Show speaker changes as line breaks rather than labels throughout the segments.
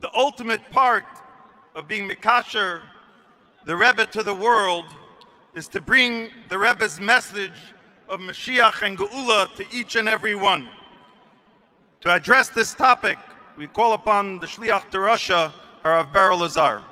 The ultimate part of being Mikasher, the Rebbe to the world, is to bring the Rebbe's message of Moshiach and Geula to each and every one. To address this topic, we call upon the Shliach to Russia, Rav Berel Lazar.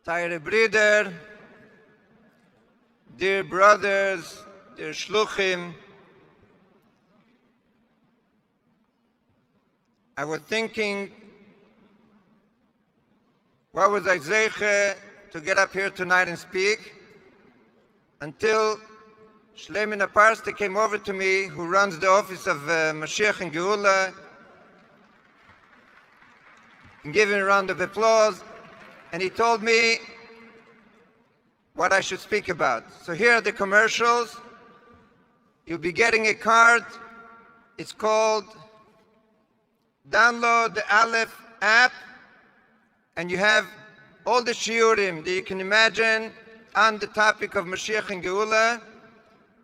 Dear brother, dear brothers, dear Shluchim, I was thinking, what was I zeiche to get up here tonight and speak, until Shleimin Aparste came over to me, who runs the office of Moshiach and Geula, and gave him a round of applause, and he told me what I should speak about. So here are the commercials. You'll be getting a card. It's called Download the Aleph app, and you have all the shiurim that you can imagine on the topic of Moshiach and Geula,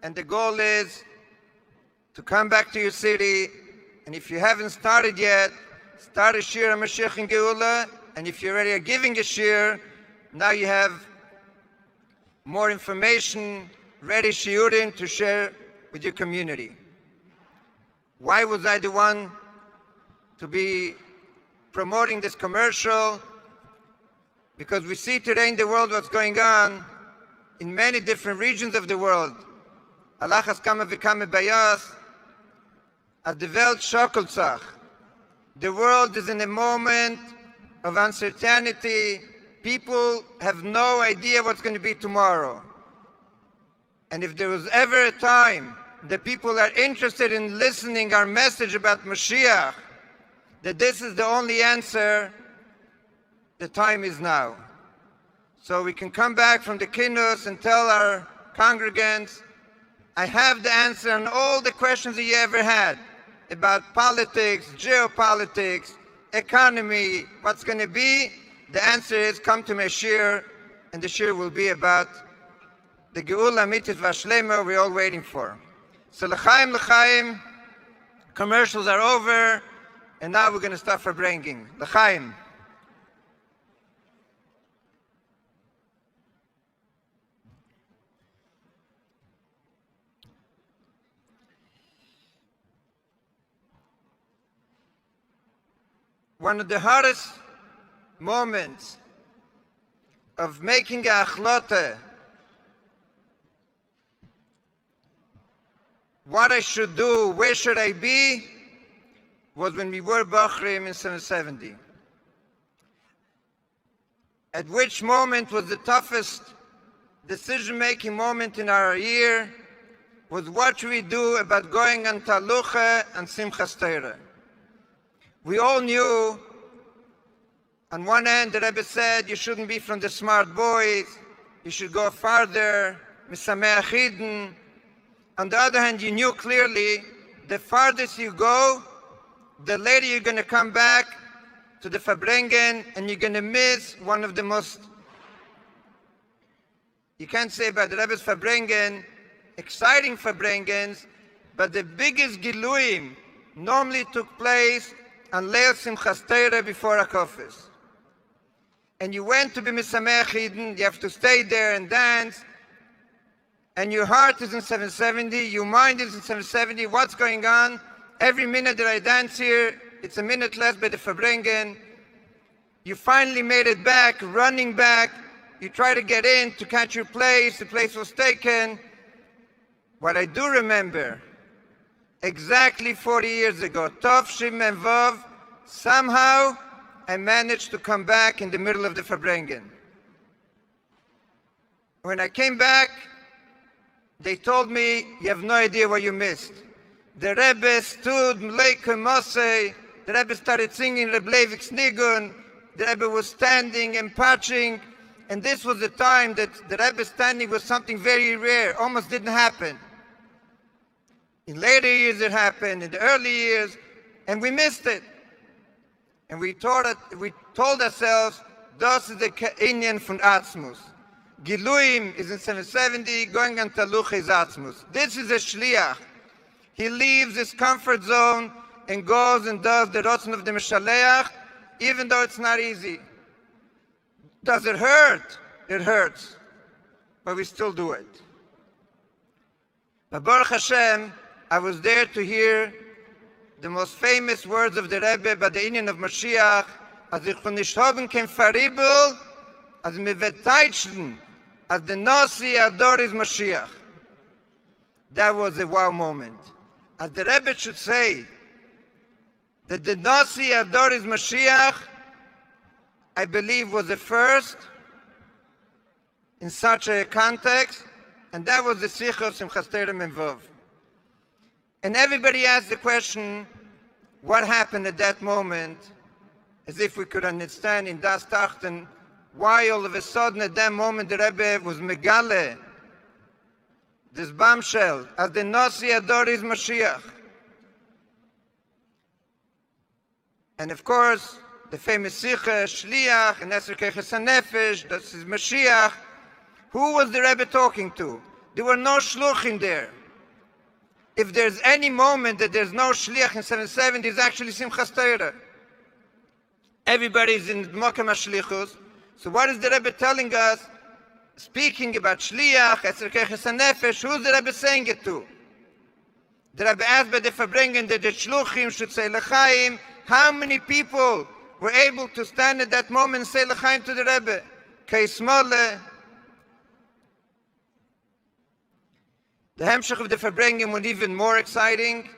and the goal is to come back to your city, and if you haven't started yet, start a shir on Moshiach and Geula, and if you already are giving a shir, now you have more information, ready shiurim to share with your community. Why was I the one to be promoting this commercial? Because we see today in the world what's going on in many different regions of the world. Allah has come and become a bayas, as the Welt schockelt sich. The world is in a moment of uncertainty. People have no idea what's going to be tomorrow. And if there was ever a time that people are interested in listening our message about Moshiach, that this is the only answer, the time is now. So we can come back from the Kinus and tell our congregants, I have the answer on all the questions that you ever had about politics, geopolitics, economy, what's going to be. The answer is come to my shir, and the shir will be about the Geula mitzvah shlema we're all waiting for. So l'chaim, l'chaim, commercials are over, and now we're going to start for bringing. L'chaim. One of the hardest moments of making a achlota, what I should do, where should I be, was when we were Bachrim in 770. At which moment was the toughest decision-making moment in our year, was what should we do about going on Talucha and Simchas Torah. We all knew, on one end, the Rebbe said, you shouldn't be from the smart boys, you should go farther, Misameach Hidden. On the other hand, you knew clearly, the farthest you go, the later you're going to come back to the Fabrengen, and you're going to miss one of the most, you can't say about the Rebbe's Fabrengen, exciting Fabrengens, but the biggest Giluim normally took place on Leil Simchas Torah before Akofis. And you went to be Misameach Hidden, you have to stay there and dance, and your heart is in 770, your mind is in 770, what's going on? Every minute that I dance here, it's a minute less by the Fabrengen. You finally made it back, running back, you try to get in to catch your place, the place was taken. What I do remember, exactly 40 years ago, Tov Shim and Vav, somehow I managed to come back in the middle of the Fabrengen. When I came back, they told me, you have no idea what you missed. The Rebbe stood, Mleike Mosei, the Rebbe started singing Reb Leivik's Nigun, the Rebbe was standing and patching, and this was the time that the Rebbe standing was something very rare, almost didn't happen. In later years it happened, in the early years, and we missed it. And we told ourselves, das ist der Inyan von Atzmus. Giluim is in 770, going on Taluch is Atzmus. This is a Shliach. He leaves his comfort zone and goes and does the Rotzen of the Meshaleach, even though it's not easy. Does it hurt? It hurts. But we still do it. But Baruch Hashem, I was there to hear the most famous words of the Rebbe by the Inyan of Moshiach, as ich von nicht haben kein Verribel, as mir wird teitschen, as the Nasi Ador is Moshiach. That was a wow moment. As the Rebbe should say that the Nasi Ador is Moshiach, I believe was the first in such a context, and that was the Shlichus in Simchas Torah Mem Vav. And everybody asked the question, what happened at that moment, as if we could understand in Das Tachten why all of a sudden at that moment the Rebbe was megale, this bombshell, as the Nasi Ador is Mashiach. And of course, the famous Sikha, Shliach, and Eser Keches HaNefesh, this is Mashiach. Who was the Rebbe talking to? There were no Shluchim there. If there's any moment that there's no Shliach in 770, it's actually Simchas Torah. Everybody's in Mokem HaShlichus. So what is the Rebbe telling us? Speaking about Shliach, Eser Keches HaNefesh, who's the Rebbe saying it to? The Rebbe asked by the Farbrengen that the Shluchim should say L'chaim. How many people were able to stand at that moment and say L'chaim to the Rebbe? Kei Smole. The Hemshech of the Farbrengen was even more exciting.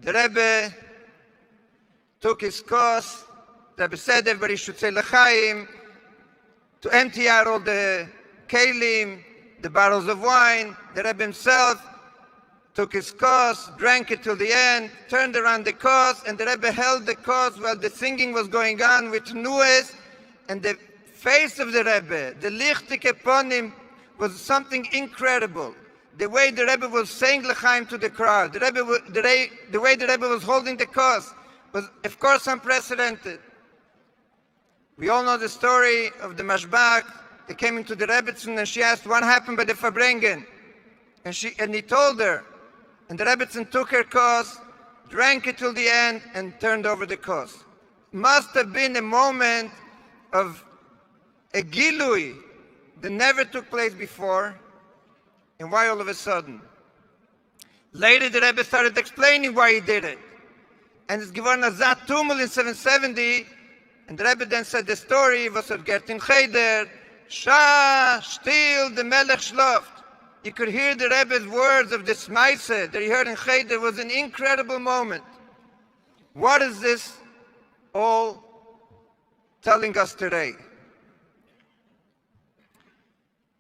The Rebbe took his course. The Rebbe said everybody should say L'chaim to empty out all the kelim, the barrels of wine. The Rebbe himself took his course, drank it till the end, turned around the course, and the Rebbe held the course while the singing was going on with Nues, and the face of the Rebbe, the lichtik upon him, was something incredible. The way the Rebbe was saying L'chaim to the crowd, the way the Rebbe was holding the course was, of course, unprecedented. We all know the story of the Mashbach. They came into the Rebbetzin and she asked what happened by the Farbrengen. And he told her. And the Rebbetzin took her course, drank it till the end, and turned over the course. Must have been a moment of a gilui that never took place before. And why all of a sudden? Later the Rebbe started explaining why he did it. And it's given a Zat Tumul in 770. And the Rebbe then said the story, was at Gertin Cheder, Shah, still the Melech schläft. You could hear the Rebbe's words of the Smaise that he heard in Cheder. Was an incredible moment. What is this all telling us today?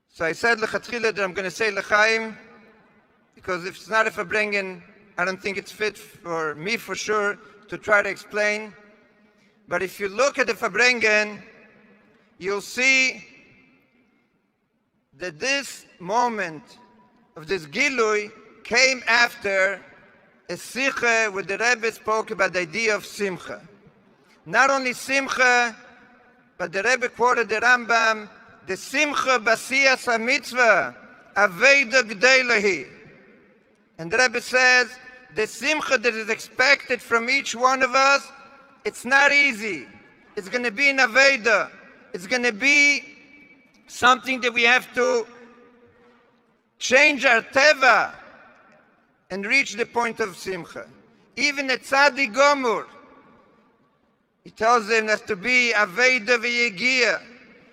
So I said Lechatchila that I'm going to say L'chaim, because if it's not a Farbrengen, I don't think it's fit for me for sure to try to explain. But if you look at the Farbrengen, you'll see that this moment of this Gilui came after a Sikha where the Rebbe spoke about the idea of Simcha. Not only Simcha, but the Rebbe quoted the Rambam, the Simcha Basiyas HaMitzvah, Aveida Gdeilahi. And the Rebbe says, the Simcha that is expected from each one of us, it's not easy. It's going to be an Aveida. It's going to be something that we have to change our teva and reach the point of Simcha. Even a Tzadi Gomur, he tells them that to be Aveida v'yegia,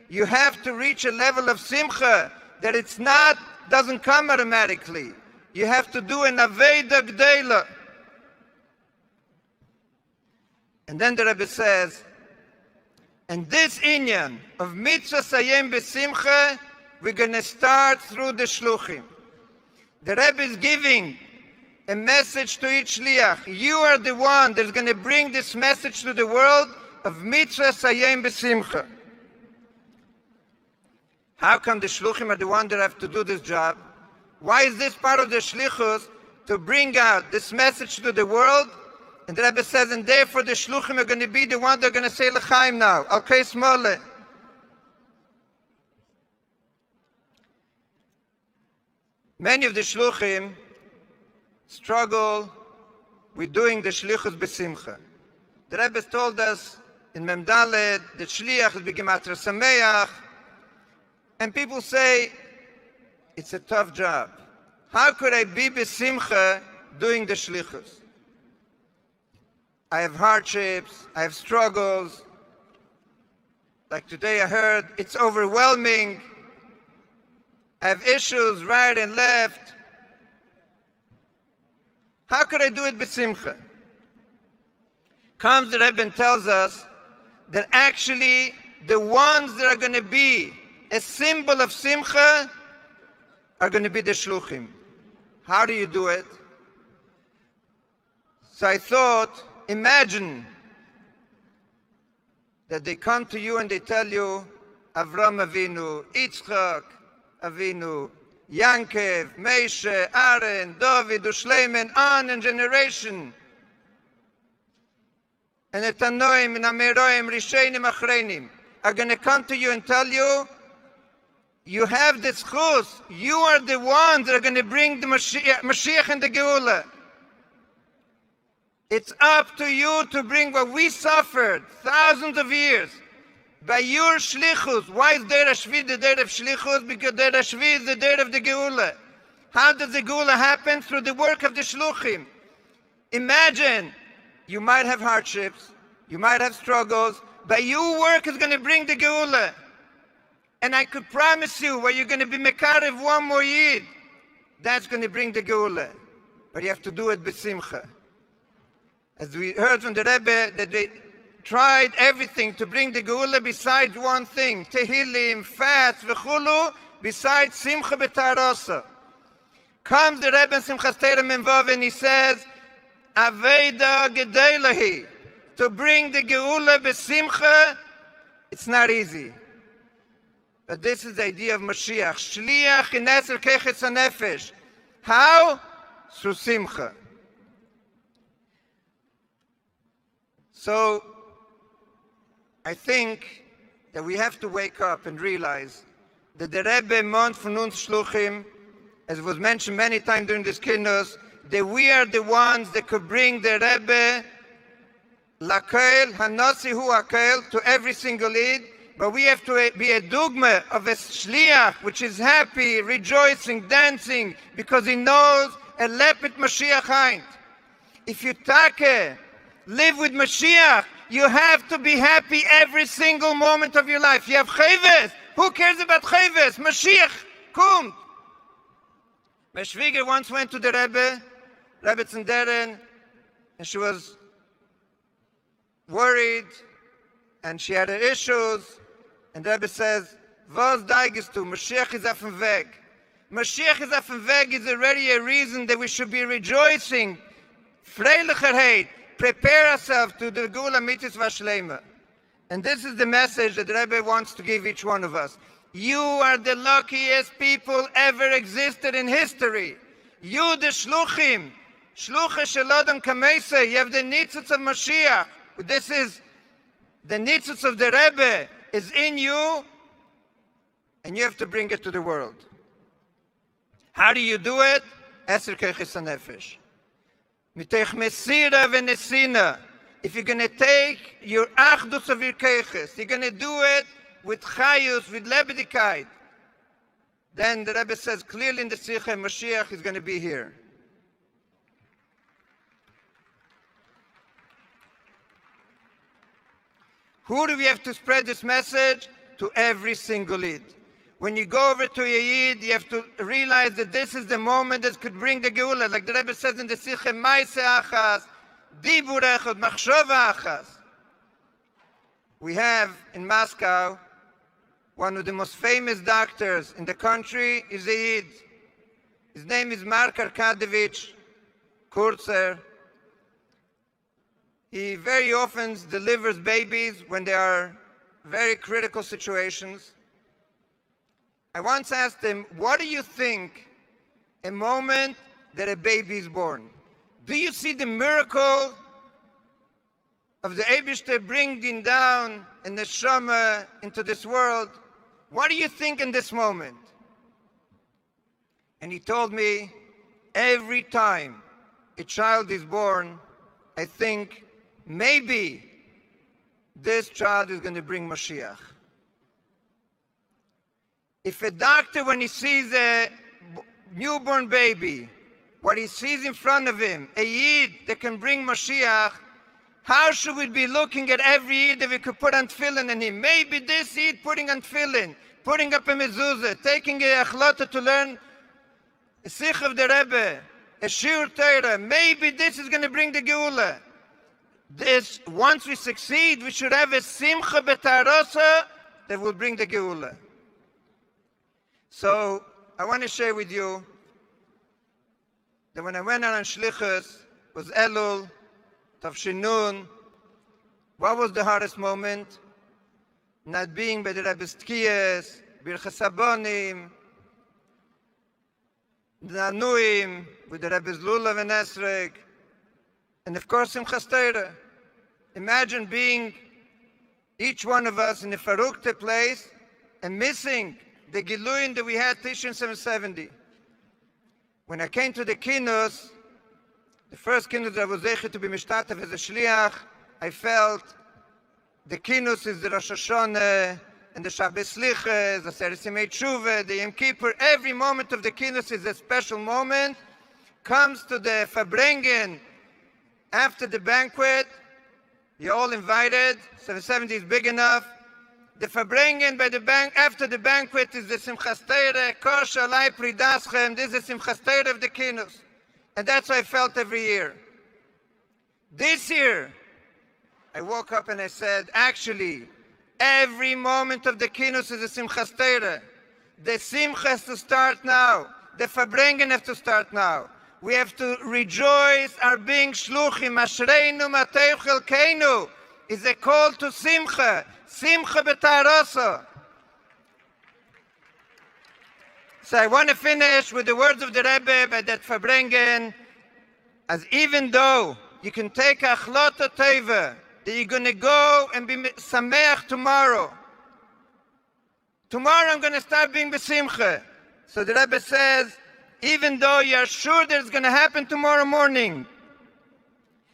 you have to reach a level of Simcha that it's not, doesn't come automatically. You have to do an Aveida Gdeila. And then the Rebbe says, and this inyan of mitzvah sayem besimcha we're going to start through the Shluchim. The Rebbe is giving a message to each Shliach. You are the one that's going to bring this message to the world of mitzvah sayem b'simcha. How come the Shluchim are the ones that have to do this job? Why is this part of the Shlichus to bring out this message to the world? And the Rebbe says, and therefore the Shluchim are going to be the ones that are going to say L'chaim now. Okay, Smole. Many of the Shluchim struggle with doing the Shlichus b'simcha. The Rebbe told us in Mem Dalet, the Shliach is b'gematria Sameach, and people say, it's a tough job. How could I be b'simcha doing the Shlichus? I have hardships, I have struggles. Like today I heard, it's overwhelming. I have issues right and left. How could I do it b'simcha? Comes the Rebbe and tells us that actually the ones that are going to be a symbol of simcha are going to be the shluchim. How do you do it? So I thought, imagine that they come to you and they tell you, Avram Avinu, Yitzchak Avinu, Yankov, Moshe, Aaron, David, Ushleiman, on in generation. And the Tanoim and Ameroim, Rishenim, Achreinim are going to come to you and tell you, you have this chus. You are the ones that are going to bring the Moshiach and the Geula. It's up to you to bring what we suffered thousands of years by your Shlichus. Why is Deir HaShvi the Deir of Shlichus? Because Deir HaShvi is the Deir of the Geula. How does the Geula happen? Through the work of the Shluchim. Imagine, you might have hardships, you might have struggles, but your work is going to bring the Geula. And I could promise you, where you're going to be Mekarev one more Yid, that's going to bring the Geula. But you have to do it b'simcha. As we heard from the Rebbe, that they tried everything to bring the Geula besides one thing, Tehillim, fast, v'chulu, besides Simcha b'tarasa. Comes the Rebbe in Simchas Torah Memvav and he says, Aveda gedeilahi, to bring the Geula b'simcha, it's not easy. But this is the idea of Moshiach. Shliach in Eser Kechetz HaNefesh. How? Through Simcha. So, I think that we have to wake up and realize that the Rebbe mont von uns Shluchim, as was mentioned many times during this Kinus, that we are the ones that could bring the Rebbe Lakel, Hanasi Hu Akel, to every single Eid. But we have to be a dogma of a shliach, which is happy, rejoicing, dancing, because he knows a lepet Mashiach haint. If you live with Mashiach, you have to be happy every single moment of your life. You have chayves. Who cares about chayves? Mashiach kommt. My Schwieger once went to the Rebbe Tzenderen, and she was worried, and she had her issues. And the Rebbe says, was deigest du? Moshiach is auf dem Weg. Moshiach is auf dem Weg is already a reason that we should be rejoicing. Freilicherheit. Prepare ourselves to the Geula Mitzvah Shleima. And this is the message that the Rebbe wants to give each one of us. You are the luckiest people ever existed in history. You the Shluchim. Shlucha shel Adam Kameisa. You have the Nitzutz of Moshiach. This is the Nitzutz of the Rebbe is in you, and you have to bring it to the world. How do you do it? Eser Kechetz HaNefesh. Mitech Mesira v'Nesina. If you're going to take your Achdus of your Keches, you're going to do it with Chayus, with Lebedigkeit, then the Rebbe says clearly in the Sikha, Moshiach is going to be here. Who do we have to spread this message? To every single Yid. When you go over to a Yid, you have to realize that this is the moment that could bring the Geula. Like the Rebbe says in the Sikha, Maise Achas, Dibur Echad, Machshava Achas. We have in Moscow one of the most famous doctors in the country, is a Yid. His name is Mark Arkadovich Kurzer. He very often delivers babies when they are very critical situations. I once asked him, what do you think a moment that a baby is born? Do you see the miracle of the Eibishter bringing down a neshama into this world? What do you think in this moment? And he told me, every time a child is born, I think maybe this child is going to bring Moshiach. If a doctor, when he sees a newborn baby, what he sees in front of him, a Yid that can bring Moshiach, how should we be looking at every Yid that we could put on tefillin in him? Maybe this Yid putting on tefillin, putting up a mezuzah, taking a achlata to learn a sikh of the Rebbe, a shiur Torah, maybe this is going to bring the Geula. This, once we succeed, we should have a simcha b'tarasa that will bring the Geula. So, I want to share with you that when I went on Shlichus, was Elul, Tavshinun, what was the hardest moment? Not being by the Rebbe's Tkiyas, Birchas Abonim, the Nanuim, with the Rebbe's Lulav and Esrog, and of course Simchas Torah. Imagine being, each one of us, in a Farukte place and missing the Giluin that we had Tishin 770. When I came to the Kinus, the first Kinus that I was able to be Mishtatev as a Shliach, I felt the Kinus is the Rosh Hashanah, and the Shabbos Shlichus, the Aseret Yemei Tshuva, the Yom Kippur. Every moment of the Kinus is a special moment. Comes to the Farbrengen after the banquet. You're all invited. 770 is big enough. The Farbrengen by the after the banquet is the Simchas Torah, Kosh Alai Pridaschem. This is the Simchas Torah of the Kinus. And that's what I felt every year. This year, I woke up and I said, actually, every moment of the Kinus is a Simchas Torah. The Simcha has to start now. The Farbrengen have to start now. We have to rejoice our being Shluchim. Ashreinu Matei Chelkeinu is a call to Simcha. Simcha b'tarasa. So I want to finish with the words of the Rebbe by that Farbrengen, as even though you can take a achlata teva, that you're going to go and be sameach tomorrow. Tomorrow I'm going to start being besimcha. So the Rebbe says, even though you're sure that it's going to happen tomorrow morning,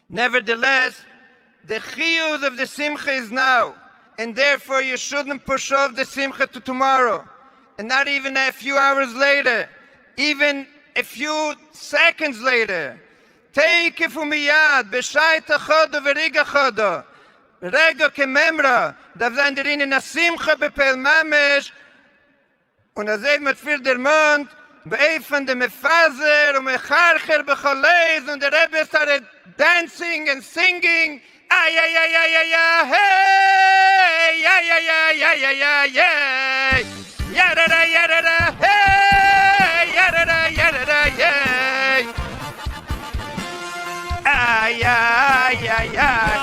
nevertheless, the chiyuz of the simcha is now. And therefore you shouldn't push off the simcha to tomorrow. And not even a few hours later, even a few seconds later. Take it from miyad, b'shayt achodo v'rig achodo. Rego kememra, darf sein darin in a simcha bepel mamesh, und azeg mit viel der Mond, be'efen de mefazer, und mecharcher b'choleis, und der Rebbe started dancing and singing, ay, ay, ay, ay, ay, ay, hey, ay, ay, ay, ay, ay, ay, ay, yadada, yadada, hey, yadada, yadada, yay. Ay, ay, ay, ay.